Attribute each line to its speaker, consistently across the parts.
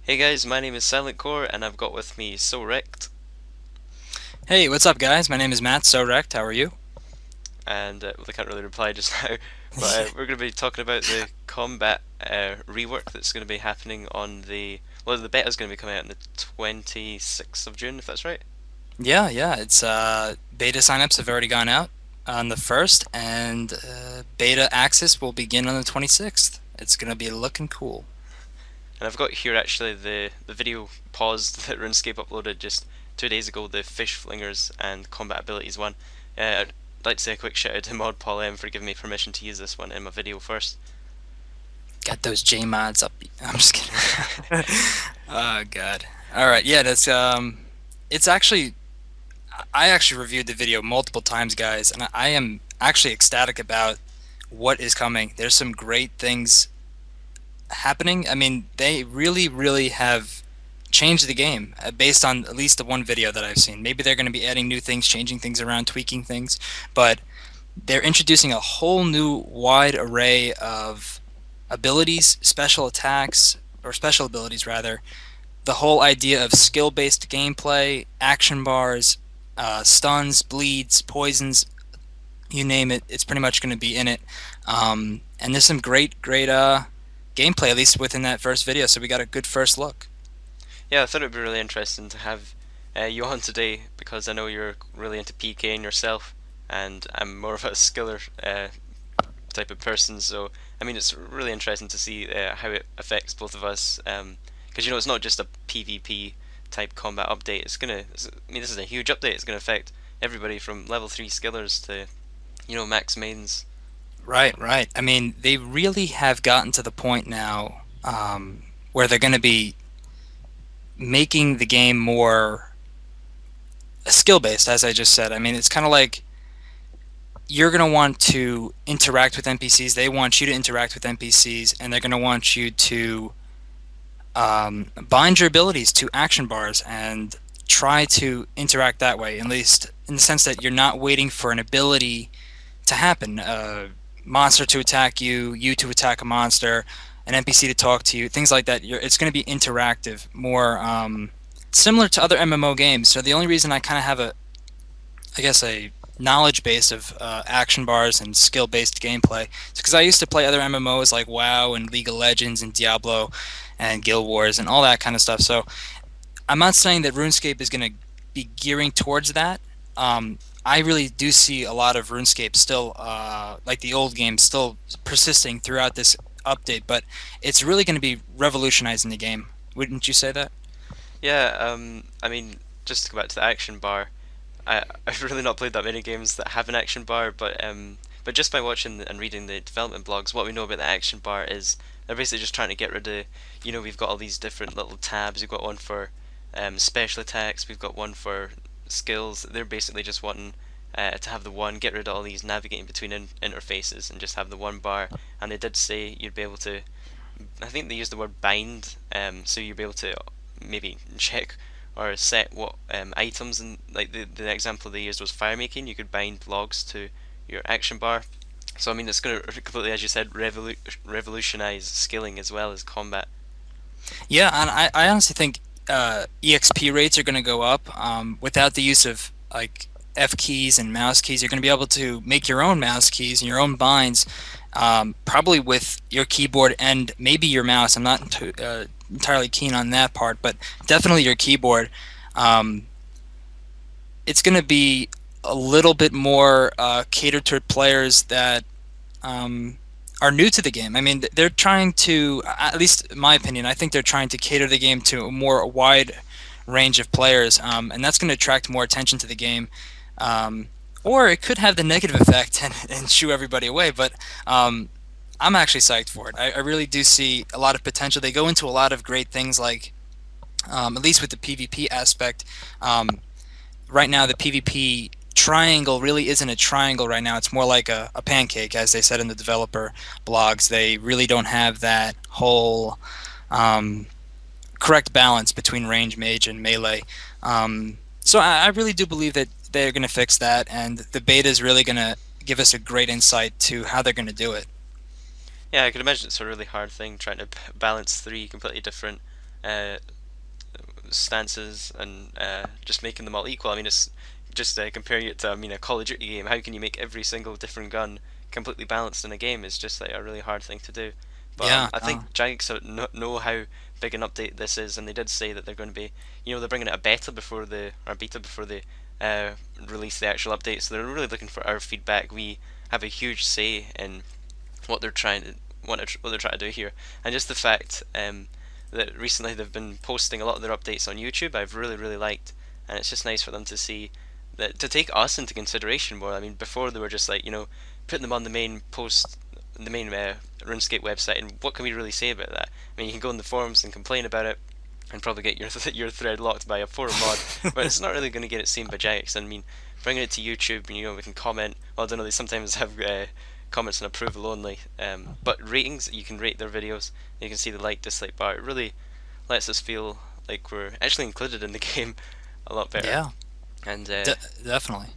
Speaker 1: Hey guys, my name is Silent Core and I've got with me So Wrecked
Speaker 2: Hey, what's up, guys? My name is Matt Sorect. How are you?
Speaker 1: and well, I can't really reply just now, but we're going to be talking about the combat rework that's going to be happening on the beta's going to be coming out on the 26th of June, if that's right.
Speaker 2: Yeah. It's beta signups have already gone out on the first, and beta access will begin on the 26th. It's gonna be looking cool.
Speaker 1: And I've got here actually the video paused that RuneScape uploaded just 2 days ago, the Fish Flingers and Combat Abilities one. I'd like to say a quick shout out to Mod Paul M for giving me permission to use this one in my video first.
Speaker 2: Got those J mods up. I'm just kidding. Oh God. All right. Yeah, that's it's actually I actually reviewed the video multiple times, guys, and I am actually ecstatic about what is coming. There's some great things happening. I mean, they really have changed the game based on at least the one video that I've seen. Maybe they're going to be adding new things, changing things around, tweaking things, but they're introducing a whole new wide array of abilities, special attacks, or special abilities rather. The whole idea of skill-based gameplay, action bars, stuns, bleeds, poisons, you name it, it's pretty much going to be in it. And there's some great gameplay, at least within that first video. So we got a good first look.
Speaker 1: Yeah, I thought it would be really interesting to have you on today because I know you're really into PKing yourself, and I'm more of a skiller type of person. So I mean, it's really interesting to see how it affects both of us. Because it's not just a PvP type combat update. I mean, this is a huge update. It's gonna affect everybody from level 3 skillers to max mains.
Speaker 2: Right. I mean, they really have gotten to the point now where they're going to be making the game more skill based, as I just said. I mean, it's kind of like you're going to want to interact with NPCs. They want you to interact with NPCs, and they're going to want you to bind your abilities to action bars and try to interact that way, at least in the sense that you're not waiting for an ability to happen. Monster to attack you, you to attack a monster, an NPC to talk to you, things like that. It's going to be interactive, more similar to other MMO games. So the only reason I kind of have I guess, a knowledge base of action bars and skill based gameplay is because I used to play other MMOs like WoW and League of Legends and Diablo and Guild Wars and all that kind of stuff. So I'm not saying that RuneScape is going to be gearing towards that. I really do see a lot of RuneScape still, like the old game, still persisting throughout this update, but it's really going to be revolutionizing the game. Wouldn't you say that?
Speaker 1: Yeah, I mean, just to go back to the action bar, I've really not played that many games that have an action bar, but just by watching and reading the development blogs, what we know about the action bar is they're basically just trying to get rid of, we've got all these different little tabs. We've got one for special attacks, we've got one for skills. They're basically just wanting to have the one, get rid of all these navigating between interfaces and just have the one bar. And they did say you'd be able to, I think they used the word bind, so you'd be able to maybe check or set what items, and like the example they used was fire making. You could bind logs to your action bar. So I mean, it's going to completely, as you said, revolutionize skilling as well as combat.
Speaker 2: Yeah, and I honestly think EXP rates are going to go up without the use of like F keys and mouse keys. You're going to be able to make your own mouse keys and your own binds, probably with your keyboard and maybe your mouse. I'm not entirely keen on that part, but definitely your keyboard. Um, it's going to be a little bit more catered to players that um, are new to the game. I mean, they're trying to, at least in my opinion, I think they're trying to cater the game to a more wide range of players, and that's going to attract more attention to the game. Um, or it could have the negative effect and shoo everybody away. But I'm actually psyched for it. I really do see a lot of potential. They go into a lot of great things, like at least with the PvP aspect. Right now, the PvP triangle really isn't a triangle right now. It's more like a pancake, as they said in the developer blogs. They really don't have that whole um, correct balance between range, mage, and melee. So I really do believe that they're going to fix that, and the beta is really going to give us a great insight to how they're going to do it.
Speaker 1: Yeah, I could imagine it's a really hard thing trying to balance three completely different uh, stances and just making them all equal. I mean, it's just comparing it to, I mean, a Call of Duty game. How can you make every single different gun completely balanced in a game? Is just like a really hard thing to do. But
Speaker 2: Yeah,
Speaker 1: I
Speaker 2: no.
Speaker 1: think Jagex know how big an update this is, and they did say that they're going to be, they're bringing it a beta before the or beta before they uh, release the actual update. So they're really looking for our feedback. We have a huge say in what they're trying to what they're trying to do here, and just the fact that recently they've been posting a lot of their updates on YouTube. I've really liked, and it's just nice for them to see that to take us into consideration more. I mean, before they were just like putting them on the main post, the main RuneScape website, and what can we really say about that? I mean, you can go in the forums and complain about it, and probably get your your thread locked by a forum mod, but it's not really going to get it seen by Jagex. I mean, bringing it to YouTube, and we can comment. Well, I don't know. They sometimes have comments and approval only. But ratings, you can rate their videos. You can see the like dislike bar. It really lets us feel like we're actually included in the game a lot better.
Speaker 2: Yeah,
Speaker 1: And
Speaker 2: de definitely.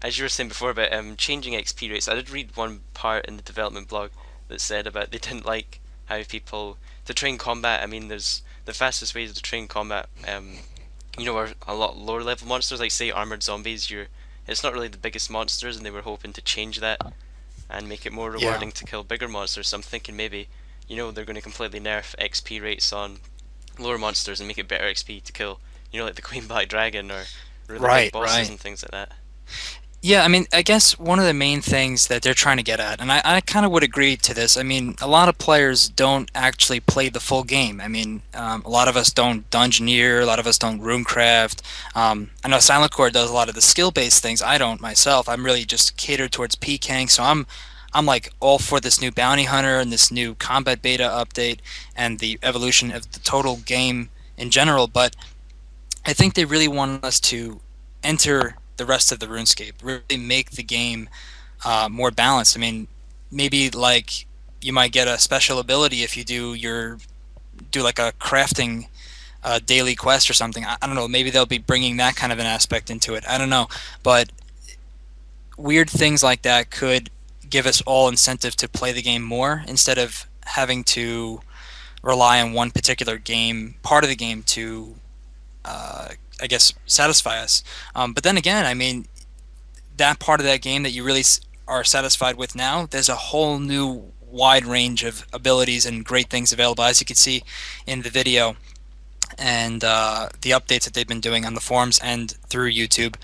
Speaker 1: as you were saying before about changing XP rates, I did read one part in the development blog that said about they didn't like how people to train combat. I mean, there's the fastest ways to train combat. Are a lot lower level monsters, like say armored zombies. It's not really the biggest monsters, and they were hoping to change that and make it more
Speaker 2: Yeah.
Speaker 1: rewarding to kill bigger monsters. So I'm thinking maybe, they're going to completely nerf XP rates on lower monsters and make it better XP to kill, like the Queen Black Dragon or really big
Speaker 2: Right,
Speaker 1: bosses
Speaker 2: right.
Speaker 1: and things like that.
Speaker 2: Yeah, I mean, I guess one of the main things that they're trying to get at, and I kind of would agree to this. I mean, a lot of players don't actually play the full game. I mean, a lot of us don't dungeoneer, a lot of us don't runecraft. I know Silent Core does a lot of the skill-based things. I don't myself. I'm really just catered towards pking, so I'm like all for this new bounty hunter and this new combat beta update and the evolution of the total game in general. But I think they really want us to enter the rest of the RuneScape, really make the game more balanced. I mean, maybe like you might get a special ability if you do like a crafting daily quest or something. I don't know. Maybe they'll be bringing that kind of an aspect into it. I don't know, but weird things like that could give us all incentive to play the game more instead of having to rely on one particular game part of the game to uh, I guess satisfy us. But then again, I mean, that part of that game that you really are satisfied with now, there's a whole new wide range of abilities and great things available, as you can see in the video and the updates that they've been doing on the forums and through YouTube.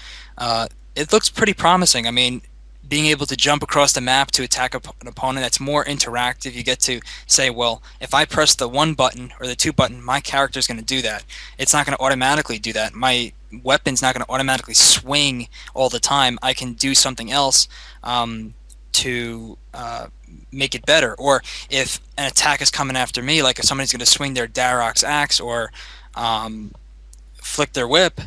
Speaker 2: It looks pretty promising. I mean, being able to jump across the map to attack an opponent, that's more interactive. You get to say, well, if I press the one button or the two button, my character is going to do that. It's not going to automatically do that. My weapon's not going to automatically swing all the time. I can do something else to make it better. Or if an attack is coming after me, like if somebody's going to swing their Darok's axe or um, flick their whip,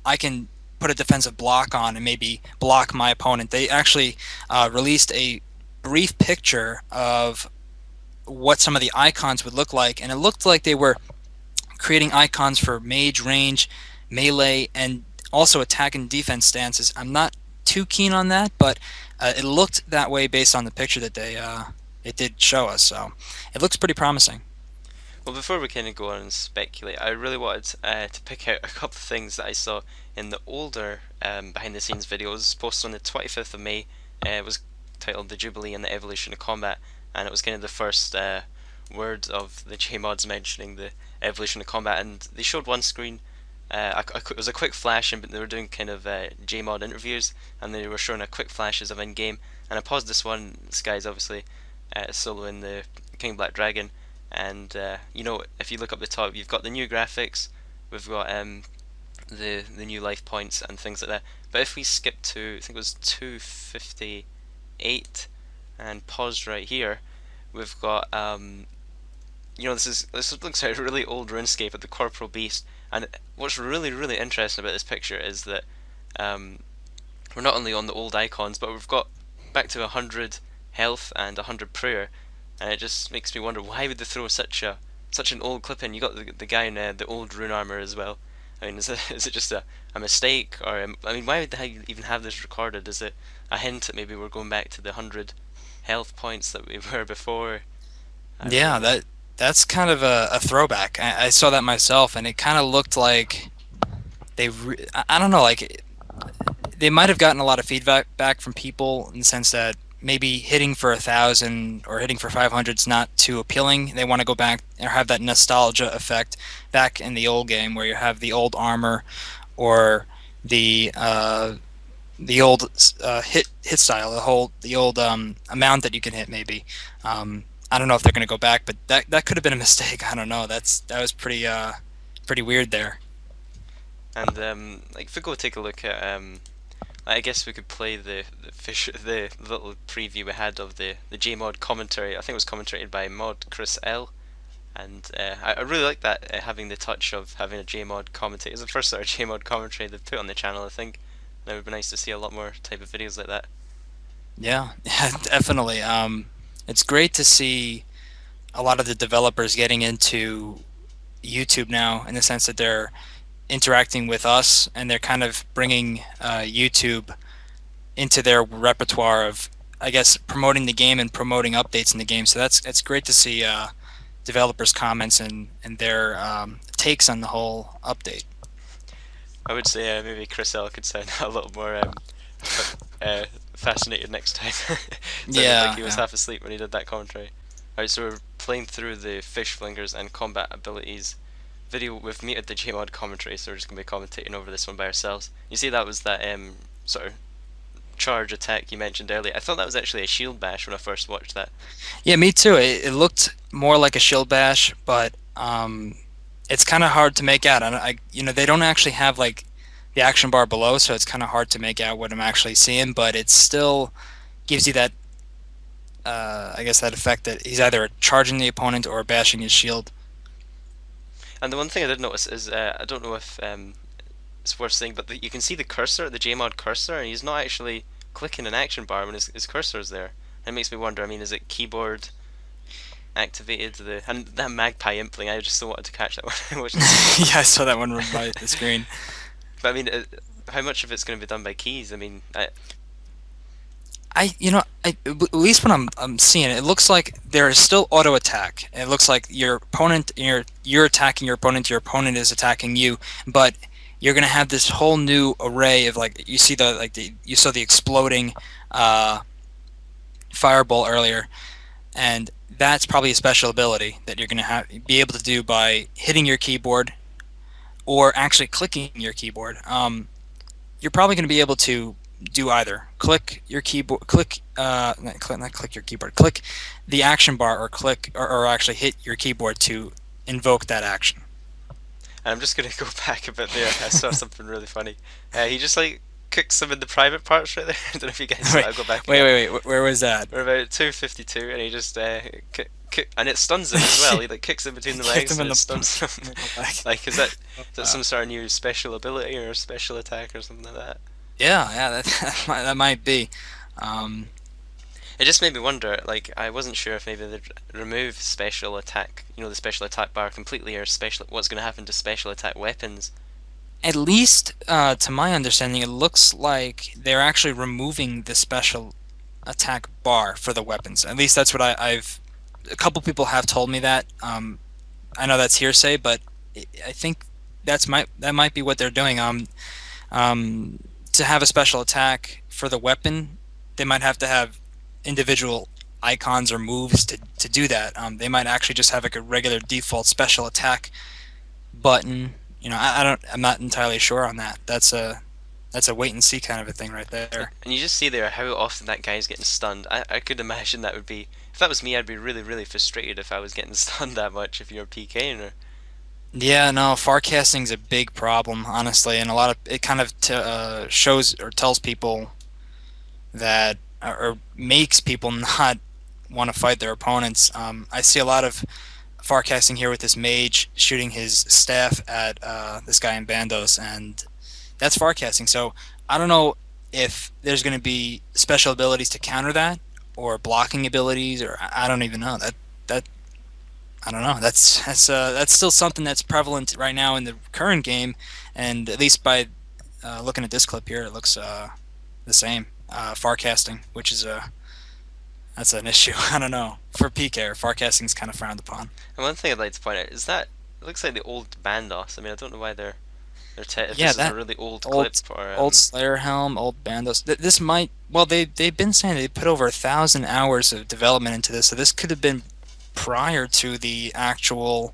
Speaker 2: I can put a defensive block on and maybe block my opponent. They actually released a brief picture of what some of the icons would look like, and it looked like they were creating icons for mage, range, melee, and also attack and defense stances. I'm not too keen on that, but it looked that way based on the picture that they it did show us. So it looks pretty promising.
Speaker 1: Well, before we kind of go on and speculate, I really wanted to pick out a couple of things that I saw in the older behind the scenes videos posted on the 25th of May. It was titled The Jubilee and the Evolution of Combat, and it was kind of the first word of the JMods mentioning the evolution of combat. And they showed one screen. It was a quick flash, and they were doing kind of JMod interviews, and they were showing a quick flashes of in game. And I paused this one. This guy's obviously soloing the King Black Dragon, and if you look up the top, you've got the new graphics, we've got the new life points and things like that. But if we skip to, I think it was 258, and pause right here, we've got this looks like a really old RuneScape at the Corporal Beast. And what's really interesting about this picture is that um, we're not only on the old icons, but we've got back to 100 health and 100 prayer, and it just makes me wonder why would they throw such an old clip in. You got the guy in the old rune armor as well. I mean, is it just a mistake, or I mean, why would they even have this recorded? Is it a hint that maybe we're going back to the 100 health points that we were before? I really
Speaker 2: Yeah,
Speaker 1: don't know.
Speaker 2: That's kind of a throwback. I saw that myself, and it kind of looked like I don't know, like they might have gotten a lot of feedback back from people in the sense that maybe hitting for 1,000 or hitting for 500 is not too appealing. They want to go back or have that nostalgia effect back in the old game where you have the old armor or the uh, the old hit style, the old amount that you can hit maybe. I don't know if they're going to go back, but that could have been a mistake. I don't know. That was pretty weird there.
Speaker 1: And like if we go take a look at I guess we could play the little preview we had of the Gmod commentary. I think it was commentated by Mod Chris L. And I really like that having the touch of having a Gmod commentate. It's the first sort of Gmod commentary they've put on the channel, I think. And it would be nice to see a lot more type of videos like that.
Speaker 2: Yeah, yeah, definitely. It's great to see a lot of the developers getting into YouTube now in the sense that they're interacting with us and they're kind of bringing YouTube into their repertoire of, I guess, promoting the game and promoting updates in the game. So that's great to see developers' comments and their takes on the whole update.
Speaker 1: I would say maybe Chris L could sound a little more fascinated next time. Sounded like
Speaker 2: Yeah,
Speaker 1: he was
Speaker 2: yeah.
Speaker 1: half asleep when he did that commentary. Alright, so we're playing through the fish flingers and combat abilities video. We've muted the Gmod commentary, so we're just going to be commentating over this one by ourselves. You see, that was that sort of charge attack you mentioned earlier. I thought that was actually a shield bash when I first watched that.
Speaker 2: Yeah, me too. It looked more like a shield bash, but it's kind of hard to make out. They don't actually have like the action bar below, so it's kind of hard to make out what I'm actually seeing. But it still gives you that, I guess, that effect that he's either charging the opponent or bashing his shield.
Speaker 1: And the one thing I did notice is I don't know if it's worth saying, but you can see the cursor, the Jmod cursor, and he's not actually clicking an action bar when his cursor is there. It makes me wonder. I mean, is it keyboard activated? And that magpie impling, I just so wanted to catch that when I watched the video.
Speaker 2: Yeah, I saw that one run by the screen.
Speaker 1: But I mean, how much of it's going to be done by keys? I mean,
Speaker 2: At least when I'm seeing it, it looks like there is still auto attack. It looks like your opponent, you're attacking your opponent is attacking you, but you're gonna have this whole new array of like you saw the exploding uh, fireball earlier, and that's probably a special ability that you're gonna be able to do by hitting your keyboard or actually clicking your keyboard. You're probably going to be able to do either click your keyboard, not click your keyboard, click the action bar, or or actually hit your keyboard to invoke that action.
Speaker 1: and I'm just going to go back a bit there. I saw something really funny. He just like kicks him in the private parts right there. I don't know if you guys saw
Speaker 2: Wait,
Speaker 1: that. I'll go back again.
Speaker 2: wait. Where was that?
Speaker 1: We're about 252, and he just and it stuns him as well. He like kicks him between the
Speaker 2: Kicked
Speaker 1: legs,
Speaker 2: him
Speaker 1: and
Speaker 2: in
Speaker 1: it
Speaker 2: the.
Speaker 1: stuns him.
Speaker 2: Let me go back.
Speaker 1: Like, is that some sort of new special ability or special attack or something like that?
Speaker 2: Yeah, yeah, that might be. Um,
Speaker 1: It just made me wonder. Like, I wasn't sure if maybe they'd remove special attack, the special attack bar completely, or special. What's going to happen to special attack weapons?
Speaker 2: at least, to my understanding, it looks like they're actually removing the special attack bar for the weapons. At least that's what I've. A couple people have told me that. I know that's hearsay, but I think that might be what they're doing. To have a special attack for the weapon, they might have to have individual icons or moves to do that. They might actually just have like a regular default special attack button. I'm not entirely sure on that. That's a wait and see kind of a thing right there.
Speaker 1: And you just see there how often that guy's getting stunned. I could imagine that would be. If that was me, I'd be really, really frustrated if I was getting stunned that much if you're PKing or.
Speaker 2: Yeah, no, forecasting's a big problem, honestly, and a lot of it kind of shows or tells people that or makes people not want to fight their opponents. I see a lot of forecasting here with this mage shooting his staff at this guy in Bandos, and that's forecasting. So I don't know if there's going to be special abilities to counter that, or blocking abilities, or I don't even know. That I don't know. That's still something that's prevalent right now in the current game, and at least by looking at this clip here, it looks the same. Forecasting, which is that's an issue. I don't know. For PK, forecasting is kind of frowned upon.
Speaker 1: And one thing I'd like to point out is that it looks like the old Bandos. I mean, I don't know why if
Speaker 2: Yeah,
Speaker 1: this is a
Speaker 2: that
Speaker 1: really old
Speaker 2: old
Speaker 1: clip or
Speaker 2: old Slayer helm, old Bandos. This might well they've been saying they put over 1,000 hours of development into this, so this could have been prior to the actual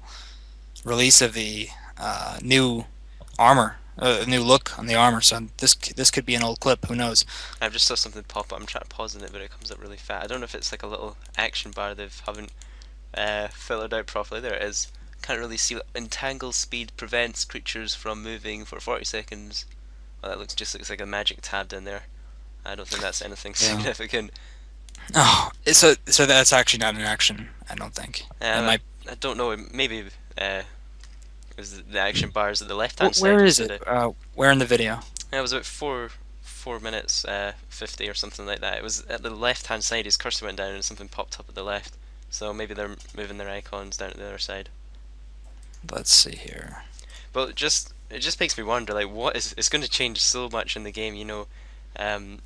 Speaker 2: release of the new armor, new look on the armor. So this could be an old clip. Who knows?
Speaker 1: I've just saw something pop up. I'm trying to pause on it, but it comes up really fast. I don't know if it's like a little action bar they haven't filtered out properly. There it is. Can't really see what entangle speed prevents creatures from moving for 40 seconds. Well, that looks like a magic tab down there. I don't think that's anything
Speaker 2: Yeah.
Speaker 1: significant.
Speaker 2: Oh, so that's actually not an action. I don't think that
Speaker 1: Uh,
Speaker 2: might.
Speaker 1: I don't know. Maybe was the action bars at the left hand side
Speaker 2: Where is
Speaker 1: instead
Speaker 2: it?
Speaker 1: of.
Speaker 2: Where in the video?
Speaker 1: Yeah, it was about 4 minutes 50 or something like that. It was at the left hand side. His cursor went down and something popped up at the left. So maybe they're moving their icons down to the other side.
Speaker 2: Let's see here.
Speaker 1: But just it just makes me wonder, like, what is it's going to change so much in the game, and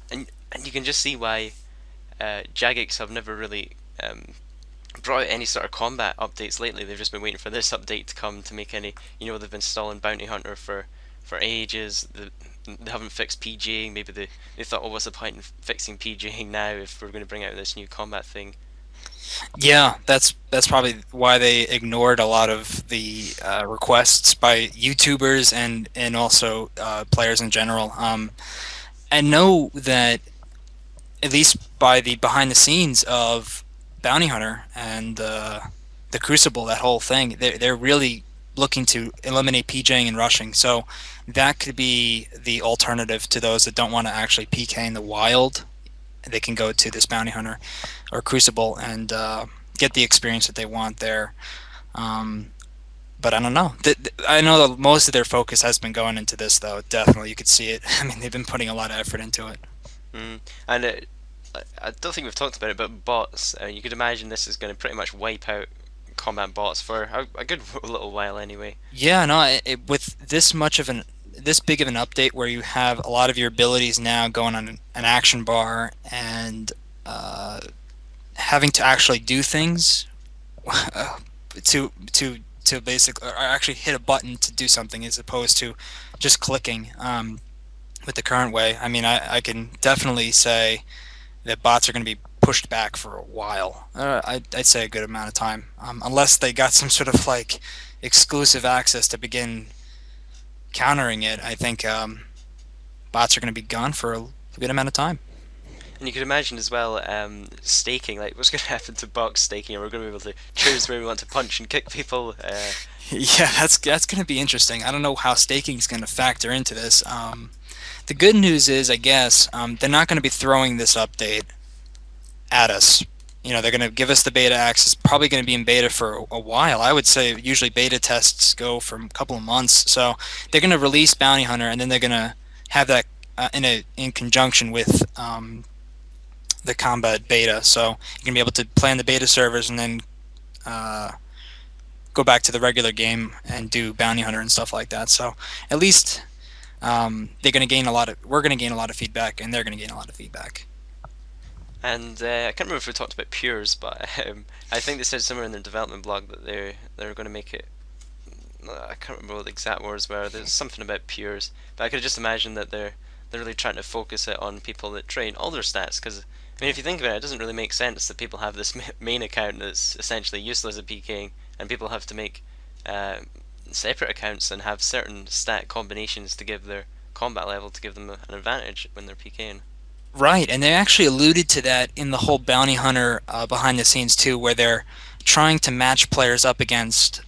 Speaker 1: you can just see why Jagex have never really brought out any sort of combat updates lately. They've just been waiting for this update to come to make any. They've been stalling Bounty Hunter for ages. They haven't fixed PGing. Maybe they thought, oh, what's the point in fixing PGing now if we're going to bring out this new combat thing?
Speaker 2: Yeah, that's probably why they ignored a lot of the requests by YouTubers and also players in general. I know that at least by the behind the scenes of Bounty Hunter and the Crucible, that whole thing, they're really looking to eliminate PJing and rushing. So that could be the alternative to those that don't want to actually PK in the wild. They can go to this Bounty Hunter or Crucible and get the experience that they want there. Um, but I don't know. I know that most of their focus has been going into this, though. Definitely, you could see it. I mean, they've been putting a lot of effort into it.
Speaker 1: Mm. And I don't think we've talked about it, but bots. You could imagine this is going to pretty much wipe out combat bots for a good little while anyway.
Speaker 2: Yeah, no, with this big of an update where you have a lot of your abilities now going on an action bar and uh, having to actually do things to basically or actually hit a button to do something as opposed to just clicking with the current way. I mean, I can definitely say that bots are going to be pushed back for a while. I'd say a good amount of time, unless they got some sort of like exclusive access to begin countering it. I think bots are going to be gone for a good amount of time.
Speaker 1: And you could imagine as well staking, like what's going to happen to box staking, and we're going to be able to choose where we want to punch and kick people.
Speaker 2: Yeah, that's going to be interesting. I don't know how staking is going to factor into this. The good news is, I guess, they're not going to be throwing this update at us. You know, they're going to give us the beta access. Probably going to be in beta for a while. I would say usually beta tests go for a couple of months. So they're going to release Bounty Hunter, and then they're going to have that in conjunction with the combat beta. So you're going to be able to play on the beta servers and then uh, go back to the regular game and do Bounty Hunter and stuff like that. So at least they're going to gain a lot of. We're going to gain a lot of feedback, and they're going to gain a lot of feedback.
Speaker 1: And I can't remember if we talked about Pures, but I think they said somewhere in their development blog that they're going to make it. I can't remember what the exact words were. There's something about Pures, but I could just imagine that they're really trying to focus it on people that train all their stats. Because I mean, if you think about it, it doesn't really make sense that people have this main account that's essentially useless at PKing, and people have to make uh, separate accounts and have certain stat combinations to give their combat level to give them an advantage when they're PKing.
Speaker 2: Right, and they actually alluded to that in the whole Bounty Hunter behind the scenes too, where they're trying to match players up against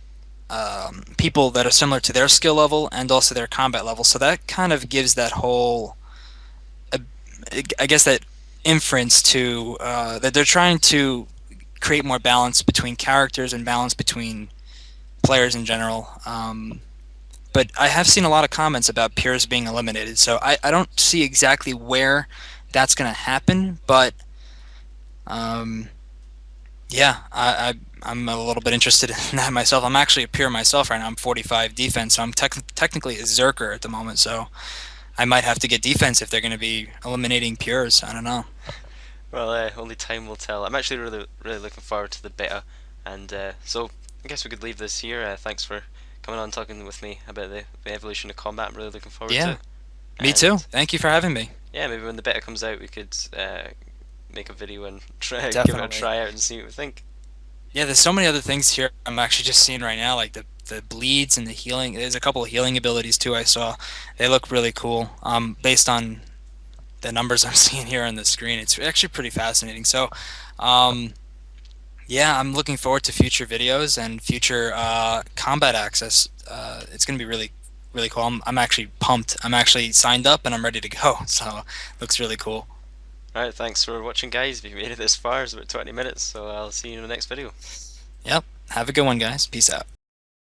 Speaker 2: people that are similar to their skill level and also their combat level. So that kind of gives that whole, uh, I guess, that inference to that they're trying to create more balance between characters and balance between players in general. But I have seen a lot of comments about peers being eliminated, so I don't see exactly where that's going to happen, but um, yeah, I'm a little bit interested in that myself. I'm actually a peer myself right now. I'm 45 defense, so I'm technically a Zerker at the moment, so I might have to get defense if they're going to be eliminating peers. I don't know.
Speaker 1: Well, only time will tell. I'm actually really looking forward to the beta, and so I guess we could leave this here. Thanks for coming on talking with me about the evolution of combat. I'm really looking forward to
Speaker 2: Yeah,
Speaker 1: it.
Speaker 2: me too.
Speaker 1: And
Speaker 2: Thank you for having me.
Speaker 1: yeah, maybe when the beta comes out, we could make a video and try give it a
Speaker 2: Definitely.
Speaker 1: try out and see what we think.
Speaker 2: Yeah, there's so many other things here I'm actually just seeing right now, like the bleeds and the healing. There's a couple of healing abilities too I saw. They look really cool. Based on the numbers I'm seeing here on the screen, it's actually pretty fascinating. So, um, yeah, I'm looking forward to future videos and future combat access. It's going to be really cool. I'm actually pumped. I'm actually signed up and I'm ready to go. So, looks really cool.
Speaker 1: All right, thanks for watching, guys. If you made it this far, it's about 20 minutes, so I'll see you in the next video.
Speaker 2: Yep. Have a good one, guys. Peace out.